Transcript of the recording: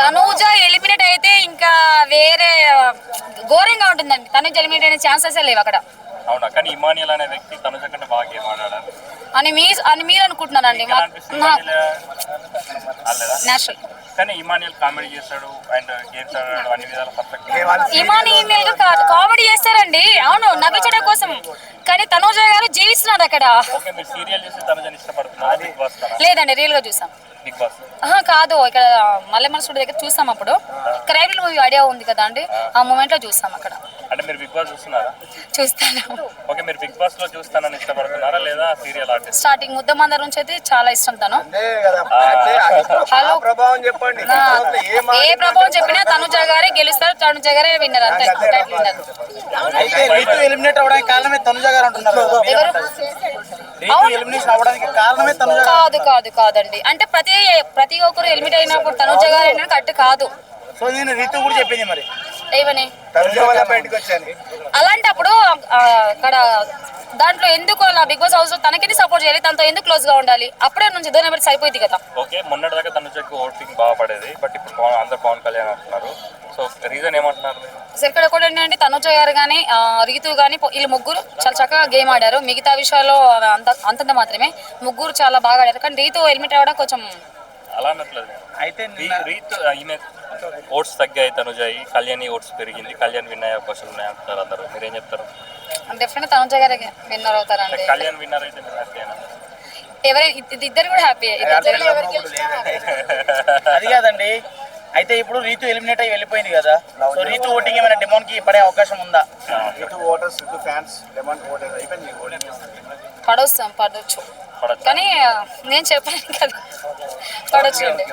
Tanuja eliminate అయితే ఇంకా వేరే ఘోరంగా ఉంటుందండి. తనూజ ఎలిమినేట్ అయిన ఛాన్సెస్ లేవు అక్కడ. అవునా? కానీ ఇమానియల్ అనే వ్యక్తి తనుజ కంటే బాగా గేమ్ ఆడాడు అని మీరు అనుకుంటున్నారండి. నేషనల్ కానీ ఇమానియల్ కామెడీ చేస్తాడు అండ్ గేమ్స్ ఆడాడు, అన్ని విధాల పర్ఫెక్ట్. ఇమానియల్ కామెడీ చేస్తారండి, అవును, నవ్వించడం కోసం. కానీ తనూజ గారు జీవిస్తున్నారు అక్కడ. ఓకే, మీరు సీరియల్ చూసి తనుజని ఇష్టపడుతున్నారు? బిగ్ బాస్ లేదండి, రియల్ గా చూసాం. బిగ్ బాస్ కాదు, ఇక్కడ మల్లెమల స్టూడియో దగ్గర చూసాం. అప్పుడు క్రైమ్ మూవీ ఐడియా ఉంది కదా అండి, ఆ మూమెంట్ లో చూసాం అక్కడ. అంటే మీరు బిగ్ బాస్ చూస్తున్నారా? చూస్తాను. ఓకే, మీరు బిగ్ బాస్ లో చూస్తానని ఇష్టపడుతున్నారా లేదా సీరియల్ ఆర్టిస్ట్? స్టార్టింగ్ ముద్దమందర నుంచి అయితే చాలా ఇష్టం తను. హలో, ఏ ప్రభావం చెప్పినా తనుజ గారే గెలుస్తారు, తనుజ గారే విన్నర్. అంతే, టైటిల్ విన్నర్. ఎలిమినేట్ అవడానికి కారణమే తనుజ గారు అంటున్నారు. కాదు కాదు కాదండి, అంటే ప్రతి ఒక్కరు ఎలిమినేట్ అయినప్పుడు తనుజ గారు అయినా కరెక్ట్ కాదు. సో నేను రీతు కూడా చెప్పింది మరి ఏమని. అలాంటప్పుడు అక్కడ దాంట్లో ఎందుకు అలా బిగ్ బాస్ హౌస్ లో తనకి సపోర్ట్ చేయాలి, తనతో ఎందుకు క్లోజ్ గా ఉండాలి? అప్పుడే నుంచి ఇద్దరు నెంబర్ సరిపోయింది కదా. ఓకే, మొన్నటి దాకా తనుజకి ఓటింగ్ బాగా పడేది, బట్ ఇప్పుడు అందరు పవన్ కళ్యాణ్ అంటున్నారు. సో రీజన్ ఏమంటున్నారు? ఇక్కడ కూడా ఏంటంటే తనుజ గారు కానీ రీతు కానీ వీళ్ళు ముగ్గురు చాలా చక్కగా గేమ్ ఆడారు. మిగతా విషయాల్లో అంతంత మాత్రమే. ముగ్గురు చాలా బాగా ఆడారు, కానీ రీతు ఎలిమినేట్ అవ్వడం కొంచెం అలా అనట్లేదు. అయితే రీతు ఈయన ఓట్స్ తగ్గాయి, తనుజాయి, కళ్యాణి ఓట్స్ పెరిగింది, కళ్యాణ్ విన్ అయ్యే అవకాశాలు ఉన్నాయి అంటారు అందరూ. మీరేం చెప్తారు? డెఫినెట్ తనుజ గారే విన్నర్ అవుతారండి. కళ్యాణ్ విన్నర్ అయితే మీరు హ్యాపీనా? ఇద్దరు కూడా హ్యాపీ. అది కాదండి, అయితే ఇప్పుడు రీతు ఎలిమినేట్ అయ్యి వెళ్ళిపోయింది కదా, సో రీతు ఓటింగ్ ఏమైనా డిమాండ్ కి పడే అవకాశం ఉందా? పడవచ్చు, కానీ నేను చెప్పాను కదా, పడవచ్చు అండి.